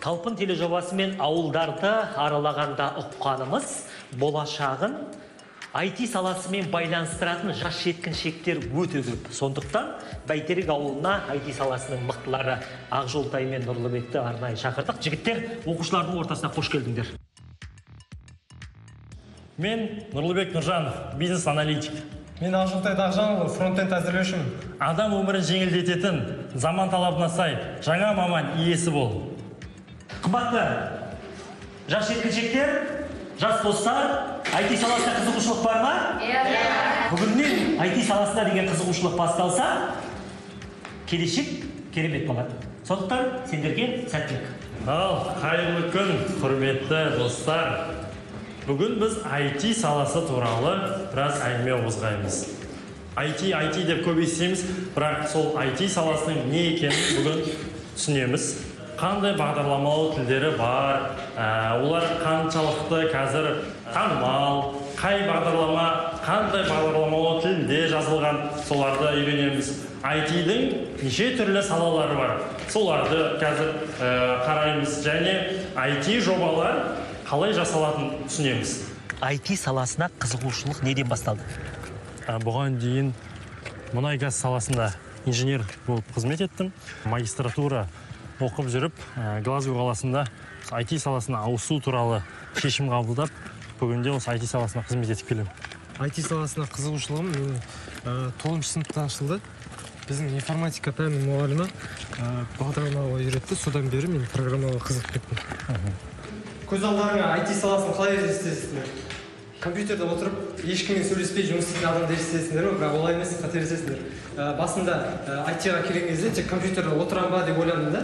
Талпын тележобасымен ауылдарды аралағанда ұққанымыз, болашағын IT саласымен байланыстыратын жас жеткіншектер өте көп. Сондықтан Бәйтерек ауылына IT саласының мықтылары Ақжолтай мен Нұрлыбекті арнайы шақырдық. Жігіттер, оқушылардың ортасына қош келдіңдер. Мен Нұрлыбек Нұржанов, бизнес-аналитик. Мен Ақжолтай Дағжанұлы, фронтенд әзірлеушімін. Адам өмірін жеңілдететін, заман талабына сай, жаңа маман иесі бол. Қымбатты жас жеткіншектер, жас достар, IT саласына қызығушылық бар ма? Бүгіннен IT саласына деген қызығушылық басталса, келешек керемет болады. Сондықтан сендерге сәттілік. Ал, қайырлы күн, құрметті достар. Бүгін біз IT саласы туралы біраз әңгіме қозғаймыз. IT деп көп естиміз, бірақ сол IT саласының не екенін бүгін түсінеміз. Қандай бағдарламалау тілдері бар, олар қаншалықты қазір танымал, қай бағдарлама, қандай бағдарламалау тілінде жазылған, соларды үйренеміз. IT-дің неше түрлі салалары бар, соларды қазір қараймыз, және IT жобалар қалай жасалатын түсінеміз. IT саласына қызығушылық неден басталды? Бұған дейін мұнай-газ саласында инженер болып қызмет еттім. Магистратура оқып жүріп, Глазго қаласында IT саласына ауысу туралы шешім қабылдап, бүгінде осы IT саласына қызмет етіп келемін. IT саласына қызығушылығым 9-шы сыныпта ашылды. Біздің информатика пәнінің мұғалімі бағдарламаға үйретті, содан бері мен программаға қызығып кеттім. Көз алдарыңа IT саласын қалай елестетесіңдер? Компьютерде отырып, ешкіммен сөйлеспей жұмыс істейтін адамды елестетесіңдер ме? Бірақ олай емес, қателесесіңдер. Басында IT-ға келген кезде тек компьютерде отырам ба деп ойладым да.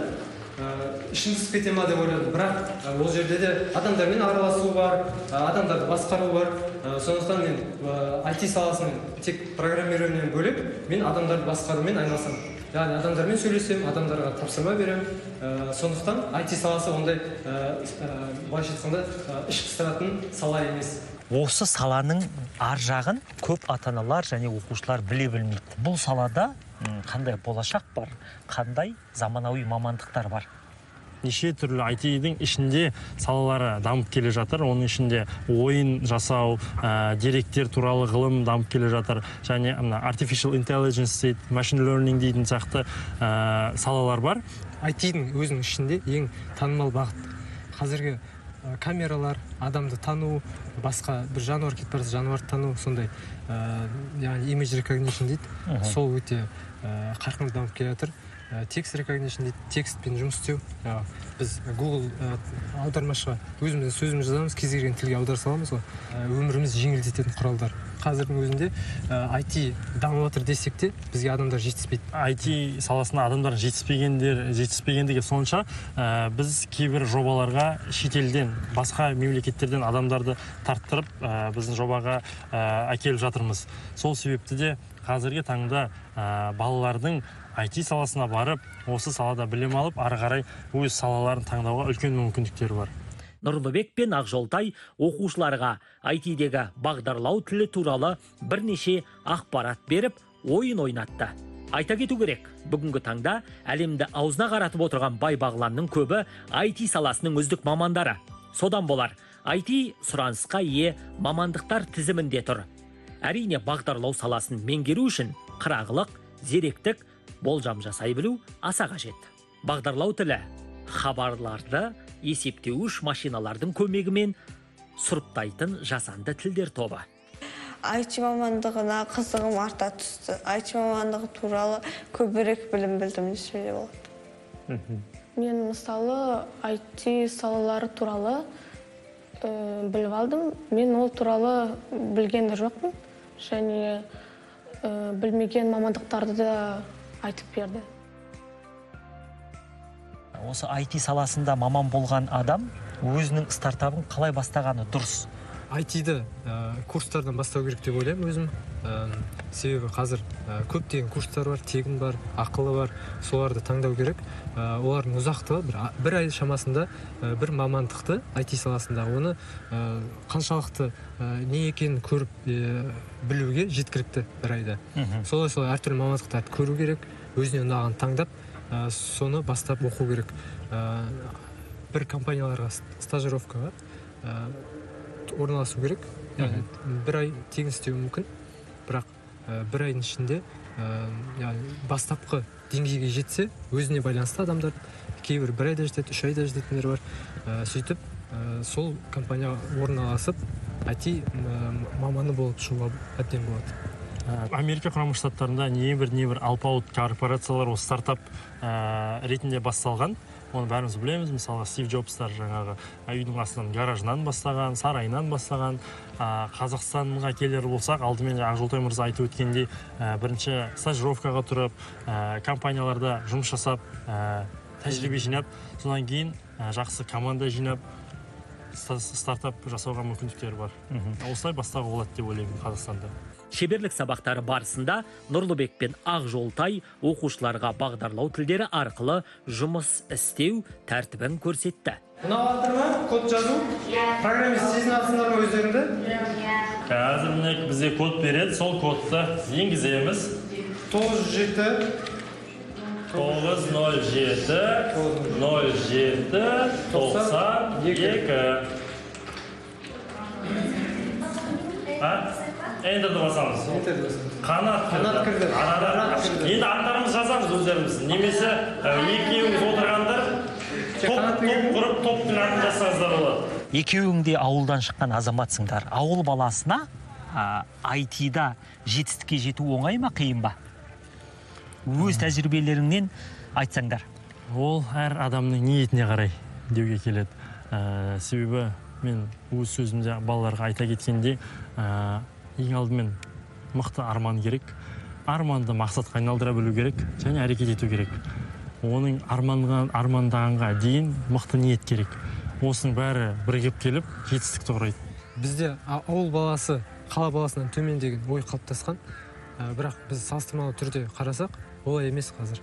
Ішім түсіп кете ма деп ойладым. Бірақ ол жерде де адамдармен араласу бар, адамдарды басқару бар. Сондықтан мен IT саласының тек программированиеден бөлек, мен адамдарды басқарумен айналысамын. Яғни адамдармен сөйлесем, адамдарға тапсырма берем. Сондықтан IT саласы ондай былайша айтқанда іш пыстыратын сала емес. Осы саланың ар жағын көп ата-аналар және оқушылар біле білмейді. Бұл салада қандай болашақ бар, қандай заманауи мамандықтар бар? Неше түрлі IT-дің ішінде салалары дамып келе жатыр. Оның ішінде ойын жасау, деректер туралы ғылым дамып келе жатыр. Және artificial intelligence дейді, machine learning дейтін сияқты салалар бар. IT-дің өзінің ішінде ең танымал бағыт. Қазіргі камералар, адамды тану, басқа бір жануар кетіп барса жануарды тану, сондай яғни image recognition дейді. Сол өте қарқынды дамып келе жатыр. Text recognition дейді, текстпен жұмыс істеу. Біз Google аудармашыға өзіміздің сөзімізді жазамыз, кез келген тілге аудара саламыз ғой. Өміріміз жеңілдететін құралдар. Қазірдің өзінде IT дамып жатыр десек те, бізге адамдар жетіспейді. IT саласына адамдар жетіспегендігі сонша, біз кейбір жобаларға шетелден, басқа мемлекеттерден адамдарды тарттырып, біздің жобаға әкеліп жатырмыз. Сол себепті де қазіргі таңда балалардың IT саласына барып, осы салада білім алып, ары қарай өз салаларын таңдауға үлкен мүмкіндіктері бар. Нұрлыбек пен Ақжолтай оқушыларға IT-дегі бағдарлау тілі туралы бірнеше ақпарат беріп, ойын ойнатты. Айта кету керек, бүгінгі таңда әлемді аузына қаратып отырған бай бағланның көбі IT саласының үздік мамандары. Содан болар, IT сұранысқа ие мамандықтар тізімінде тұр. Әрине, бағдарлау саласын меңгеру үшін қырағылық, зеректік, болжам жасай білу аса қажет. Бағдарлау тілі хабарларды есептеуіш машиналардың көмегімен сұрыптайтын жасанды тілдер тобы. IT мамандығына қызығым арта түсті. IT мамандығы туралы көбірек білім білдім десе болады. Мен мысалы IT салалары туралы біліп алдым. Мен ол туралы білген де жоқпын. Және білмеген мамандықтарды да айтып берді. Осы IT саласында маман болған адам өзінің стартапын қалай бастағаны дұрыс? IT-ді курстардан бастау керек деп ойлаймын өзім. Себебі қазір көптеген курстар бар, тегін бар, ақылы бар, соларды таңдау керек. Олардың ұзақтығы бір ай шамасында бір мамандықты IT саласында оны қаншалықты не екенін көріп білуге жеткілікті бір айда. Солай әртүрлі мамандықтарды көру керек, өзіне ұнаған таңдап, соны бастап оқу керек. бір компанияларға стажировкаға орналасу керек. Яғни бір ай тегін істеуі мүмкін, бірақ бір айдың ішінде яғни бастапқы деңгейге жетсе, өзіне байланысты адамдар кейбір бір айда жетеді, 3 айда жететіндер бар. Сөйтіп сол компанияға орналасып IT маманы болып шығуға әбден болады. Америка құрама штаттарында небір алпауыт корпорациялар осы стартап ретінде басталған. Оны бәріміз білеміз. Мысалы, Стив Джобстар жаңағы үйдің астынан гаражынан бастаған, сарайынан бастаған. Қазақстанға келер болсақ, алдымен Ақжолтай мырза айтып өткендей, бірінші стажировкаға тұрып, компанияларда жұмыс жасап, тәжірибе жинап, содан кейін жақсы команда жинап, стартап жасауға мүмкіндіктер бар. Осылай бастауға болады деп ойлаймын Қазақстанда. Шеберлік сабақтары барысында Нұрлыбек пен Ақжолтай оқушыларға бағдарлау тілдері арқылы жұмыс істеу тәртібін көрсетті. Мынау ма? Код жазу? Программист сезінасыңдар ма өздеріңді? Қазір бізге код береді, сол кодты енгіземіз. 97 907 07 92. Enter'ді басамыз. Қанат кірді. Енді аттарымыз жазамыз өздеріміз. Немесе екеуіңіз отырғандар топ құрып топтың атын жазсаңыздар болады. Екеуің де ауылдан шыққан азаматсыңдар. Ауыл баласына IT-да жетістікке жету оңай ма, қиын ба? Өз тәжірибелеріңнен айтсаңдар. Ол әр адамның ниетіне қарай деуге келеді. Себебі мен өз сөзімде балаларға айта кеткенде, ең алдымен мықты арман керек. Арманды мақсатқа айналдыра білу керек және әрекет ету керек. Оның армандағанға дейін мықты ниет керек. Осының бәрі бірігіп келіп жетістікті құрайды. Бізде ауыл баласы қала баласынан төмен деген ой қалыптасқан. Бірақ біз салыстырмалы түрде қарасақ, олай емес қазір.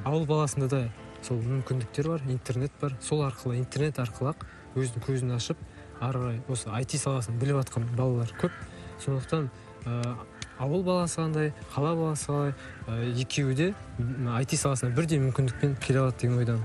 Ауыл баласында да сол мүмкіндіктер бар, интернет бар. Сол арқылы, интернет арқылы өзінің көзін ашып, ары қарай осы IT саласын біліп жатқан балалар көп. Сондықтан ауыл баласы қандай, қала баласы қалай, екеуі де IT саласына бірдей мүмкіндікпен келе алады деген ойдамын.